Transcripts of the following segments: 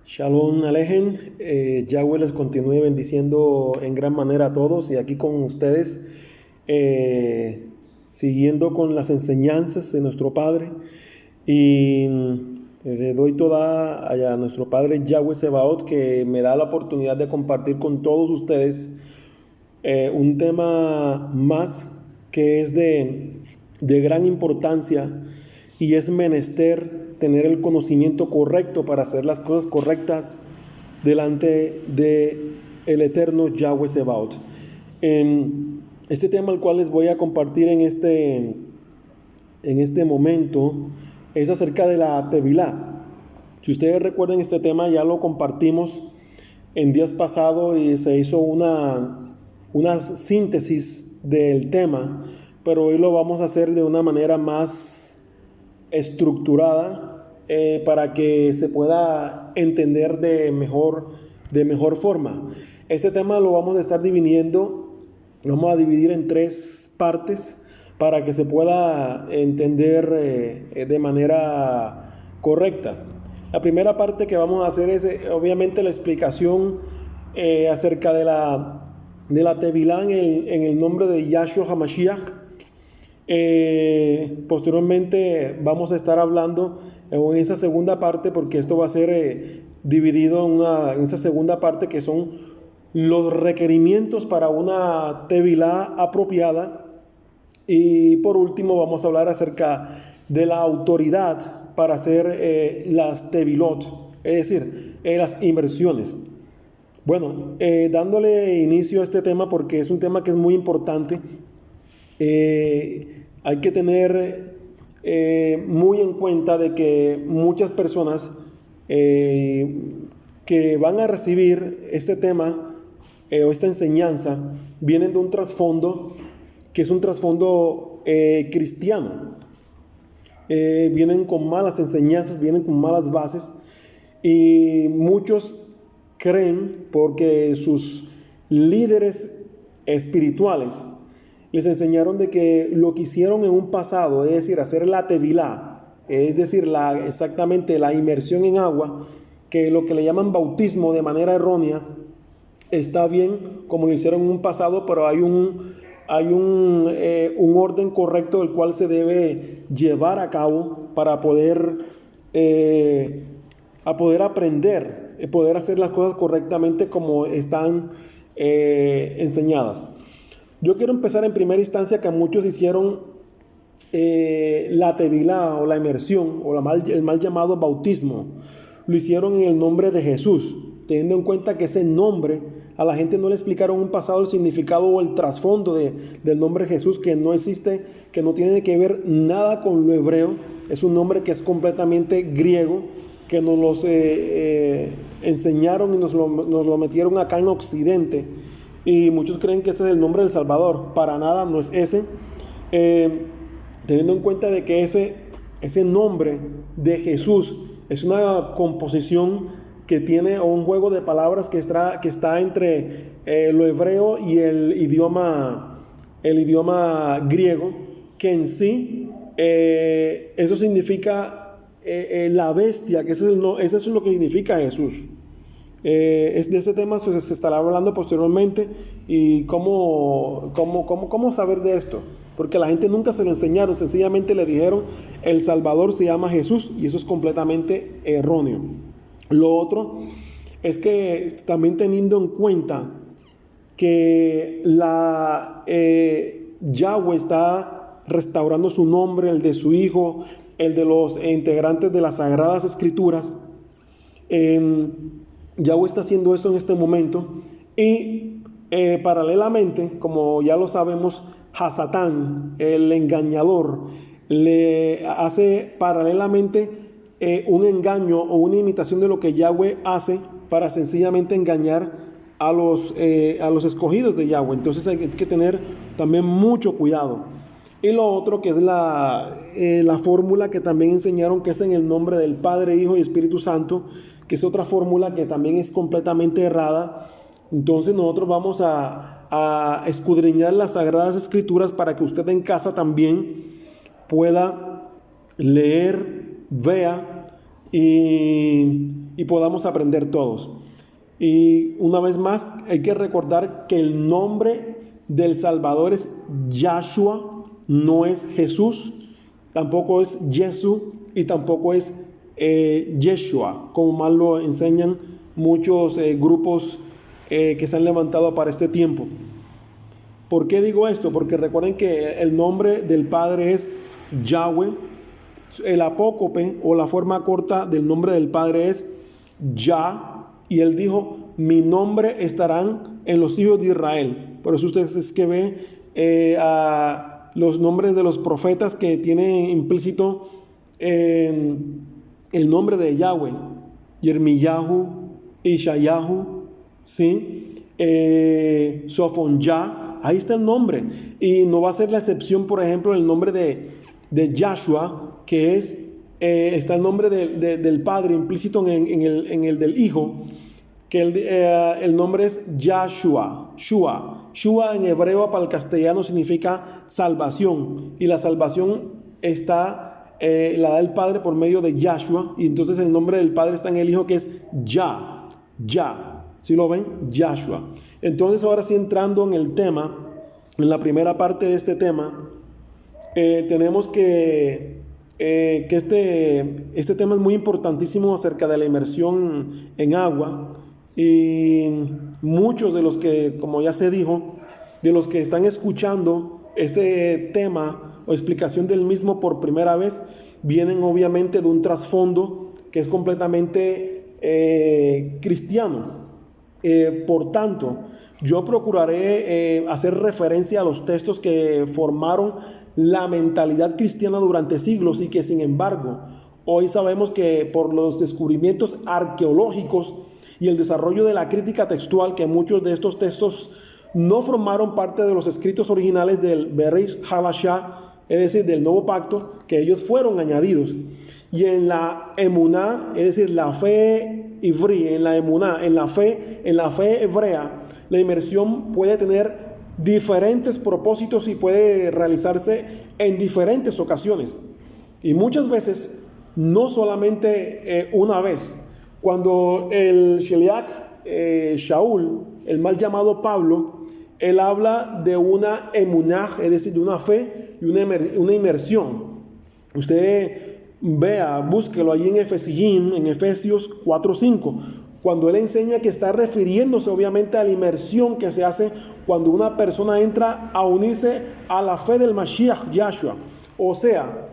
Shalom Alejen, Yahweh les continúe bendiciendo en gran manera a todos y aquí con ustedes, siguiendo con las enseñanzas de nuestro Padre y le doy toda a nuestro Padre Yahweh Sebaot que me da la oportunidad de compartir con todos ustedes un tema más que es de gran importancia y es menester tener el conocimiento correcto para hacer las cosas correctas delante de el eterno Yahweh Sebaot. Este tema al cual les voy a compartir en este momento es acerca de la Tevilá. Si ustedes recuerdan, este tema ya lo compartimos en días pasados y se hizo una síntesis del tema, pero hoy lo vamos a hacer de una manera más estructurada para que se pueda entender de mejor forma. Este tema lo vamos a estar dividiendo, lo vamos a dividir en 3 partes para que se pueda entender de manera correcta. La primera parte que vamos a hacer es obviamente la explicación acerca de la Tevilá en el nombre de Yahshua HaMashiach. Posteriormente vamos a estar hablando en esa segunda parte, porque esto va a ser dividido en esa segunda parte, que son los requerimientos para una Tevilá apropiada. Y por último vamos a hablar acerca de la autoridad para hacer las Tevilot, es decir, las inversiones. Bueno, dándole inicio a este tema, porque es un tema que es muy importante. Hay que tener muy en cuenta de que muchas personas que van a recibir este tema o esta enseñanza vienen de un trasfondo que es un trasfondo cristiano. Vienen con malas enseñanzas, vienen con malas bases, y muchos creen, porque sus líderes espirituales les enseñaron de que lo que hicieron en un pasado, es decir, hacer la Tevilá, es decir, exactamente la inmersión en agua, que lo que le llaman bautismo de manera errónea, está bien como lo hicieron en un pasado, pero hay un orden correcto el cual se debe llevar a cabo para poder aprender, poder hacer las cosas correctamente como están enseñadas. Yo quiero empezar en primera instancia que muchos hicieron la Tevilá o la inmersión o el mal llamado bautismo. Lo hicieron en el nombre de Jesús, teniendo en cuenta que ese nombre a la gente no le explicaron en un pasado el significado o el trasfondo del nombre Jesús, que no existe, que no tiene que ver nada con lo hebreo. Es un nombre que es completamente griego, que nos los enseñaron y nos lo metieron acá en Occidente. Y muchos creen que ese es el nombre del Salvador. Para nada no es ese. Teniendo en cuenta de que ese nombre de Jesús es una composición que tiene un juego de palabras que está entre lo hebreo y el idioma griego, que en sí eso significa la bestia, que eso es lo que significa Jesús. De ese tema se estará hablando posteriormente, y cómo saber de esto, porque la gente nunca se lo enseñaron, sencillamente le dijeron el Salvador se llama Jesús, y eso es completamente erróneo. Lo otro es que también teniendo en cuenta que Yahweh está restaurando su nombre, el de su Hijo, el de los integrantes de las Sagradas Escrituras, Yahweh está haciendo eso en este momento, y paralelamente, como ya lo sabemos, Hasatán, el engañador, le hace paralelamente un engaño o una imitación de lo que Yahweh hace para sencillamente engañar a los escogidos de Yahweh. Entonces hay que tener también mucho cuidado. Y lo otro que es la fórmula que también enseñaron, que es en el nombre del Padre, Hijo y Espíritu Santo, que es otra fórmula que también es completamente errada. Entonces nosotros vamos a escudriñar las Sagradas Escrituras para que usted en casa también pueda leer, vea y y podamos aprender todos. Y una vez más hay que recordar que el nombre del Salvador es Yahshua, no es Jesús, tampoco es Jesús y tampoco es Yeshua, como mal lo enseñan muchos grupos que se han levantado para este tiempo. ¿Por qué digo esto? Porque recuerden que el nombre del Padre es Yahweh, el apócope o la forma corta del nombre del Padre es Yah, y él dijo, mi nombre estarán en los hijos de Israel. Por eso ustedes es que ve a los nombres de los profetas que tienen implícito el nombre de Yahweh, Yermiyahu, Ishayahu, ¿sí? Sofonjá, ahí está el nombre. Y no va a ser la excepción, por ejemplo, el nombre de Yahshua, que está el nombre del Padre implícito en el del Hijo, que el nombre es Yahshua, Shua en hebreo para el castellano significa salvación, y la salvación la da el Padre por medio de Yahshua, y entonces el nombre del Padre está en el Hijo, que es Yah, ¿sí lo ven? Yahshua. Entonces ahora sí, entrando en el tema, en la primera parte de este tema, tenemos que este tema es muy importantísimo acerca de la inmersión en agua, y muchos de los que, como ya se dijo, de los que están escuchando este tema o explicación del mismo por primera vez, vienen obviamente de un trasfondo que es completamente cristiano. Por tanto, yo procuraré hacer referencia a los textos que formaron la mentalidad cristiana durante siglos, y que sin embargo hoy sabemos que por los descubrimientos arqueológicos y el desarrollo de la crítica textual, que muchos de estos textos no formaron parte de los escritos originales del Bereshit Hadashah, es decir, del Nuevo Pacto, que ellos fueron añadidos. Y en la emuná, es decir, la fe ivrí, en la emuná, en la fe hebrea, la inmersión puede tener diferentes propósitos y puede realizarse en diferentes ocasiones. Y muchas veces, no solamente una vez. Cuando el Sheliach Shaul, el mal llamado Pablo, él habla de una emuná, es decir, de una fe y una inmersión. Usted vea, búsquelo allí en Efesios 4:5, cuando él enseña que está refiriéndose obviamente a la inmersión que se hace cuando una persona entra a unirse a la fe del Mashiach Yahshua. O sea,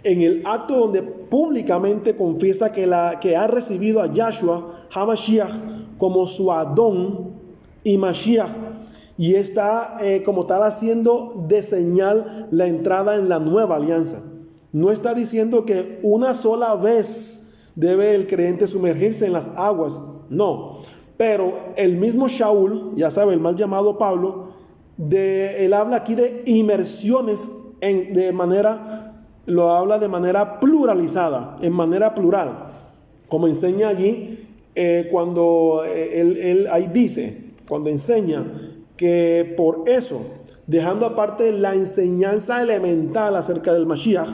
en el acto donde públicamente confiesa que ha recibido a Yahshua HaMashiach como su Adón y Mashiach, y está como tal haciendo de señal la entrada en la nueva alianza. No está diciendo que una sola vez debe el creyente sumergirse en las aguas, no. Pero el mismo Shaul, ya sabe, el mal llamado Pablo, él habla aquí de inmersiones lo habla de manera pluralizada, en manera plural, como enseña allí cuando él ahí dice, cuando enseña que por eso, dejando aparte la enseñanza elemental acerca del Mashiach,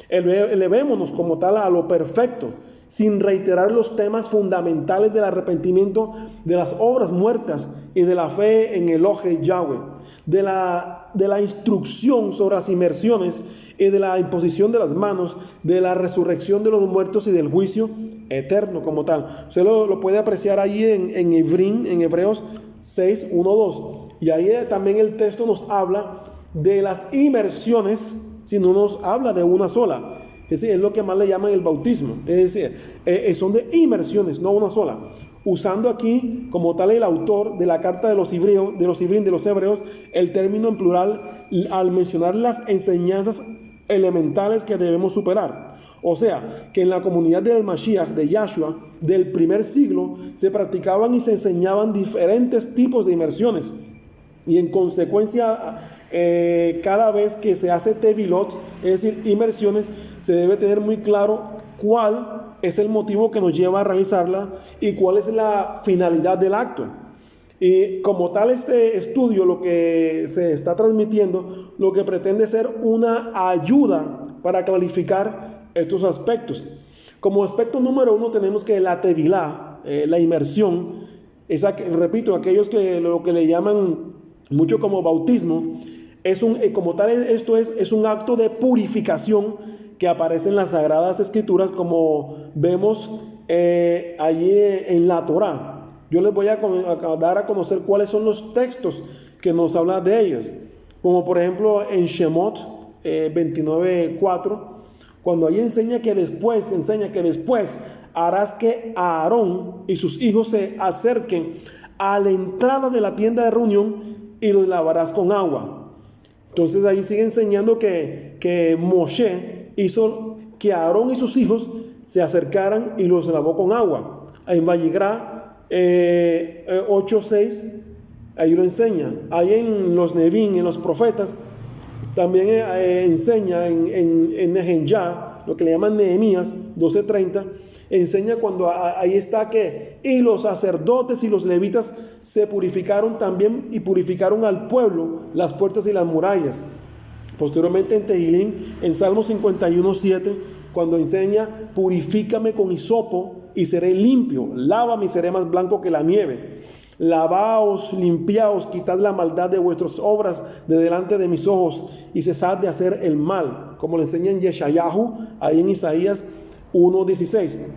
elevémonos como tal a lo perfecto, sin reiterar los temas fundamentales del arrepentimiento, de las obras muertas y de la fe en Elohe Yahweh, de la instrucción sobre las inmersiones y de la imposición de las manos, de la resurrección de los muertos y del juicio eterno como tal. Usted lo puede apreciar ahí en Hebreos 6, 1, 2. Y ahí también el texto nos habla de las inmersiones, si no nos habla de una sola. Es decir, es lo que más le llaman el bautismo. Es decir, son de inmersiones, no una sola. Usando aquí, como tal, el autor de la carta de los Hebreos, el término en plural al mencionar las enseñanzas elementales que debemos superar. O sea, que en la comunidad del Mashiach, de Yahshua, del primer siglo, se practicaban y se enseñaban diferentes tipos de inmersiones. Y en consecuencia, cada vez que se hace tevilot, es decir, inmersiones, se debe tener muy claro cuál es el motivo que nos lleva a realizarla y cuál es la finalidad del acto. Y como tal, este estudio, lo que se está transmitiendo, lo que pretende ser una ayuda para clarificar estos aspectos. Como aspecto número uno tenemos que la tevilá, la inmersión, repito, aquellos que lo que le llaman mucho como bautismo, como tal esto es un acto de purificación que aparece en las Sagradas Escrituras, como vemos allí en la Torá. Yo les voy a dar a conocer cuáles son los textos que nos hablan de ellos, como por ejemplo en Shemot 29:4, cuando ahí enseña que después harás que Aarón y sus hijos se acerquen a la entrada de la tienda de reunión y los lavarás con agua. Entonces ahí sigue enseñando que Moshe hizo que Aarón y sus hijos se acercaran y los lavó con agua. En Vayigrá 8:6, ahí lo enseña. Ahí en los Nevín, en los profetas, también enseña en Nehemías, lo que le llaman Nehemías 12:30, enseña cuando ahí está que y los sacerdotes y los levitas se purificaron también y purificaron al pueblo, las puertas y las murallas. Posteriormente en Tehilín, en Salmo 51:7, cuando enseña purifícame con hisopo y seré limpio, lávame y seré más blanco que la nieve. Lavaos, limpiaos, quitad la maldad de vuestras obras de delante de mis ojos y cesad de hacer el mal, como le enseña en Yeshayahu, ahí en Isaías 1:16.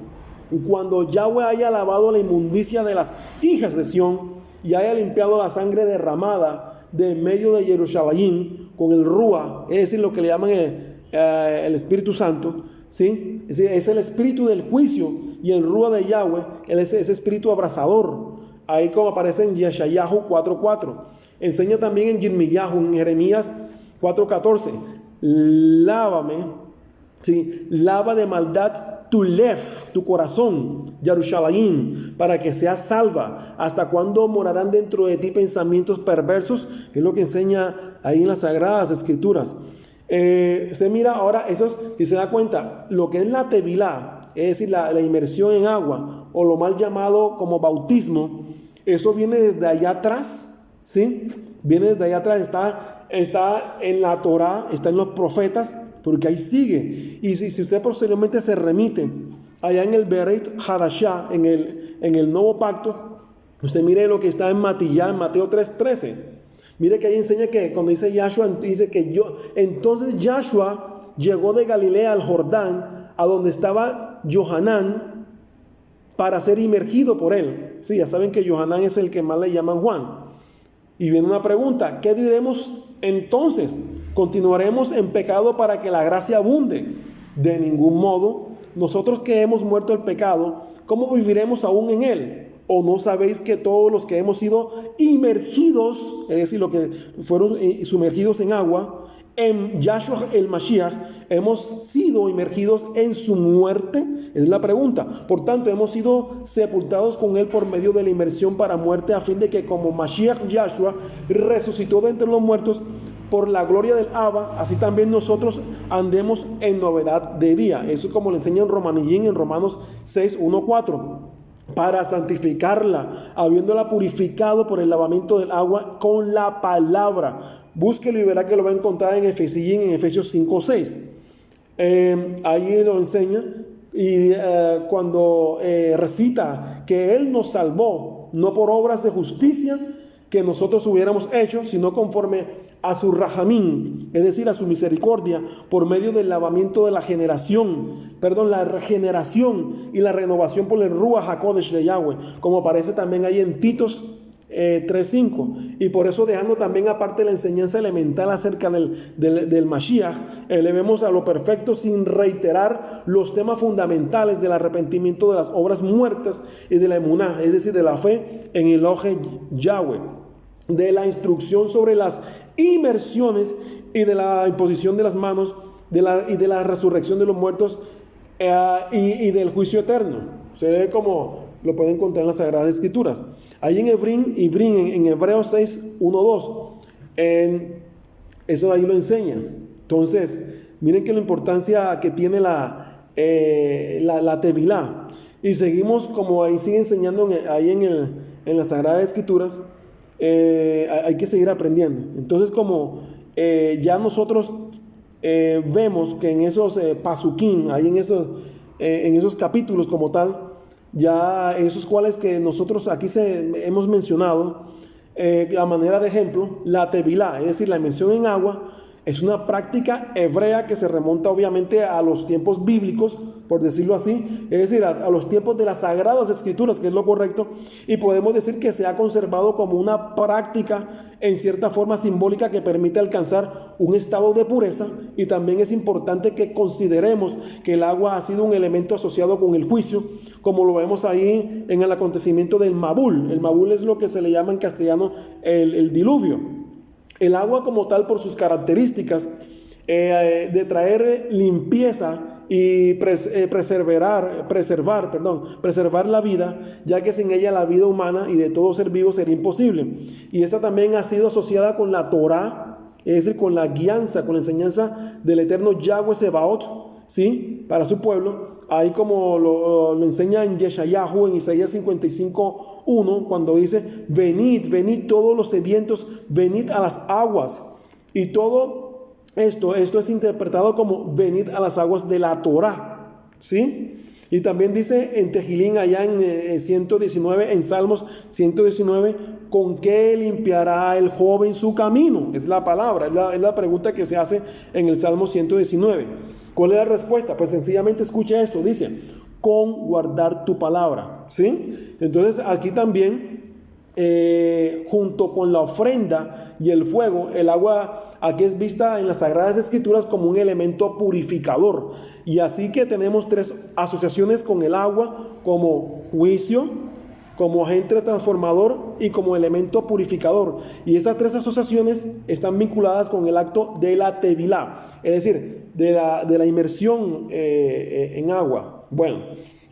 Cuando Yahweh haya lavado la inmundicia de las hijas de Sión y haya limpiado la sangre derramada de en medio de Jerusalén con el Rúa, es decir, lo que le llaman el Espíritu Santo, ¿sí? Es el espíritu del juicio, y el Rúa de Yahweh es ese espíritu abrasador. Ahí como aparece en Yeshayahu 4:4. Enseña también en Yirmiyahu, en Jeremías 4:14. Lávame, ¿sí? Lava de maldad tu lef, tu corazón, Jerusalén, para que seas salva. ¿Hasta cuándo morarán dentro de ti pensamientos perversos? Es lo que enseña ahí en las Sagradas Escrituras. Se mira ahora, si se da cuenta, lo que es la tevilá, es decir, la inmersión en agua, o lo mal llamado como bautismo, eso viene desde allá atrás, ¿sí? Viene desde allá atrás, está en la Torá, está en los profetas, porque ahí sigue. Y si usted posteriormente se remite allá en el Bereit Hadashah, en el Nuevo Pacto, usted mire lo que está en Mateo 3:13. Mire que ahí enseña que cuando dice Yahshua, dice que entonces Yahshua llegó de Galilea al Jordán, a donde estaba Yohanan, para ser inmergido por él. Sí, ya saben que Yohanan es el que más le llaman Juan. Y viene una pregunta: ¿qué diremos entonces? ¿Continuaremos en pecado para que la gracia abunde? De ningún modo. Nosotros que hemos muerto el pecado, ¿cómo viviremos aún en él? ¿O no sabéis que todos los que hemos sido inmergidos, es decir, los que fueron sumergidos en agua, en Yahshua el Mashiach, hemos sido inmergidos en su muerte? Es la pregunta. Por tanto, hemos sido sepultados con él por medio de la inmersión para muerte, a fin de que como Mashiach Yahshua resucitó de entre los muertos por la gloria del Abba, así también nosotros andemos en novedad de vida. Eso es como le enseña en Romanillín, en Romanos 6:1-4. Para santificarla, habiéndola purificado por el lavamiento del agua con la palabra. Búsquelo y verá que lo va a encontrar en Efesios 5:6. Ahí lo enseña, y cuando recita que Él nos salvó, no por obras de justicia que nosotros hubiéramos hecho, sino conforme a su rajamín, es decir, a su misericordia, por medio del lavamiento de la regeneración y la renovación por el Ruach HaKodesh de Yahweh, como aparece también ahí en Titos 3:5. Y por eso, dejando también aparte la enseñanza elemental acerca del Mashiach, elevemos a lo perfecto sin reiterar los temas fundamentales del arrepentimiento de las obras muertas y de la emuná, es decir, de la fe en Elohe Yahweh, de la instrucción sobre las inmersiones y de la imposición de las manos, y de la resurrección de los muertos, y del juicio eterno. Se ve como lo pueden encontrar en las Sagradas Escrituras. Ahí en en Hebreos 6:1-2, eso ahí lo enseña. Entonces, miren que la importancia que tiene la tevilá. Y seguimos, como ahí sigue enseñando ahí en las Sagradas Escrituras, hay que seguir aprendiendo. Entonces, como ya nosotros vemos que en esos pasukim, ahí en en esos capítulos como tal, ya esos cuales que nosotros aquí hemos mencionado, a manera de ejemplo, la tevilá, es decir, la inmersión en agua, es una práctica hebrea que se remonta obviamente a los tiempos bíblicos, por decirlo así, es decir, a los tiempos de las Sagradas Escrituras, que es lo correcto, y podemos decir que se ha conservado como una práctica en cierta forma simbólica que permite alcanzar un estado de pureza. Y también es importante que consideremos que el agua ha sido un elemento asociado con el juicio, como lo vemos ahí en el acontecimiento del Mabul. El Mabul es lo que se le llama en castellano el diluvio. El agua como tal, por sus características de traer limpieza y preservar la vida, ya que sin ella la vida humana y de todo ser vivo sería imposible. Y esta también ha sido asociada con la Torá, es decir, con la guianza, con la enseñanza del eterno Yahweh Sebaot, ¿sí?, para su pueblo. Ahí como lo enseña en Yeshayahu, en Isaías 55:1, cuando dice: venid todos los sedientos, venid a las aguas. Y todo esto es interpretado como venid a las aguas de la Torá, ¿sí? Y también dice en Tejilín, allá en 119, en Salmos 119, ¿con qué limpiará el joven su camino? Es la palabra, es la pregunta que se hace en el Salmo 119. ¿Cuál es la respuesta? Pues sencillamente escucha esto, dice: con guardar tu palabra, ¿sí? Entonces aquí también, junto con la ofrenda y el fuego, el agua aquí es vista en las Sagradas Escrituras como un elemento purificador. Y así que tenemos tres asociaciones con el agua: como juicio, como agente transformador y como elemento purificador. Y estas tres asociaciones están vinculadas con el acto de la tevilá, es decir, de la inmersión en agua. Bueno,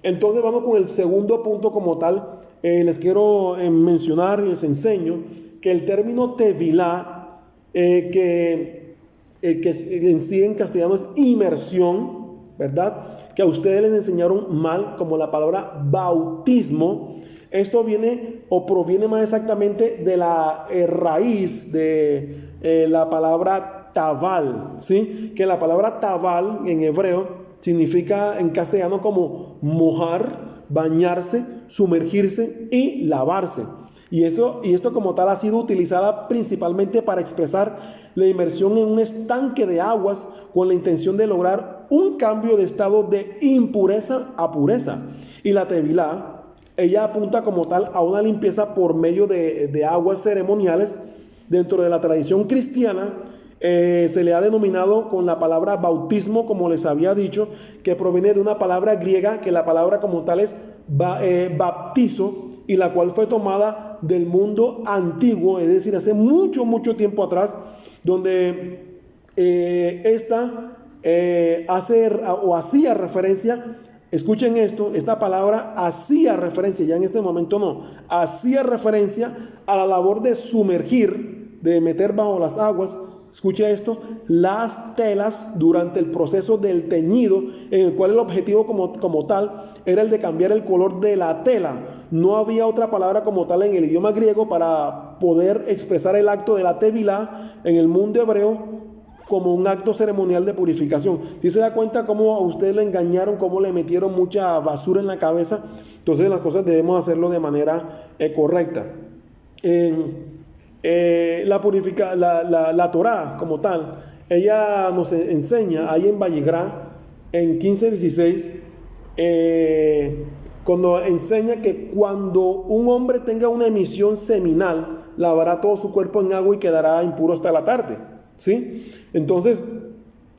entonces vamos con el segundo punto como tal. Les quiero mencionar y les enseño que el término tevilá, que en sí en castellano es inmersión, ¿verdad?, que a ustedes les enseñaron mal como la palabra bautismo. Esto viene o proviene más exactamente de la raíz de la palabra tabal, ¿sí? Que la palabra tabal en hebreo significa en castellano como mojar, bañarse, sumergirse y lavarse. Y esto como tal ha sido utilizada principalmente para expresar la inmersión en un estanque de aguas con la intención de lograr un cambio de estado de impureza a pureza. Y la tevilá, ella apunta como tal a una limpieza por medio de aguas ceremoniales. Dentro de la tradición cristiana se le ha denominado con la palabra bautismo, como les había dicho, que proviene de una palabra griega, que la palabra como tal es baptizo, y la cual fue tomada del mundo antiguo, es decir, hace mucho tiempo atrás, donde esta hacía referencia. Escuchen esto, esta palabra hacía referencia, ya en este momento no, hacía referencia a la labor de sumergir, de meter bajo las aguas, escucha esto, las telas durante el proceso del teñido, en el cual el objetivo como tal era el de cambiar el color de la tela. No había otra palabra como tal en el idioma griego para poder expresar el acto de la tevilá en el mundo hebreo como un acto ceremonial de purificación. Si se da cuenta cómo a ustedes le engañaron, cómo le metieron mucha basura en la cabeza, entonces las cosas debemos hacerlo de manera correcta. La Torá como tal, ella nos enseña ahí en Vallegrá, en 15:16, cuando enseña que cuando un hombre tenga una emisión seminal, lavará todo su cuerpo en agua y quedará impuro hasta la tarde, ¿sí? Entonces,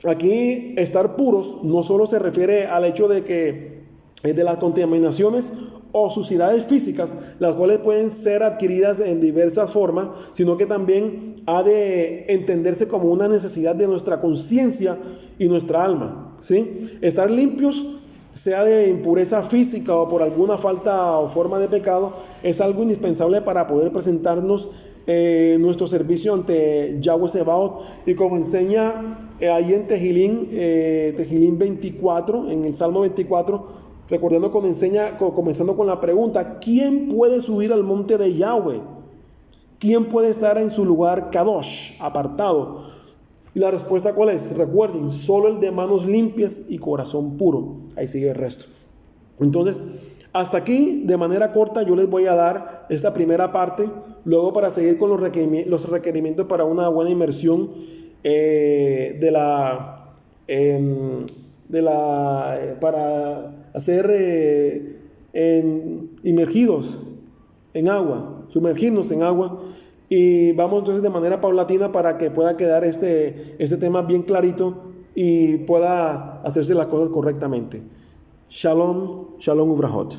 aquí estar puros no solo se refiere al hecho de las contaminaciones o suciedades físicas, las cuales pueden ser adquiridas en diversas formas, sino que también ha de entenderse como una necesidad de nuestra conciencia y nuestra alma, ¿sí? Estar limpios, sea de impureza física o por alguna falta o forma de pecado, es algo indispensable para poder presentarnos nuestro servicio ante Yahweh Sebaot. Y como enseña ahí en Tejilín 24, en el Salmo 24, recordando cuando enseña, comenzando con la pregunta: ¿quién puede subir al monte de Yahweh? ¿Quién puede estar en su lugar Kadosh, apartado? ¿Y la respuesta cuál es? Recuerden, solo el de manos limpias y corazón puro. Ahí sigue el resto. Entonces, hasta aquí, de manera corta, yo les voy a dar esta primera parte. Luego, para seguir con los requerimientos para una buena inmersión para ser inmergidos en agua, sumergirnos en agua. Y vamos entonces de manera paulatina para que pueda quedar este tema bien clarito y pueda hacerse las cosas correctamente. Shalom, shalom uvrahot.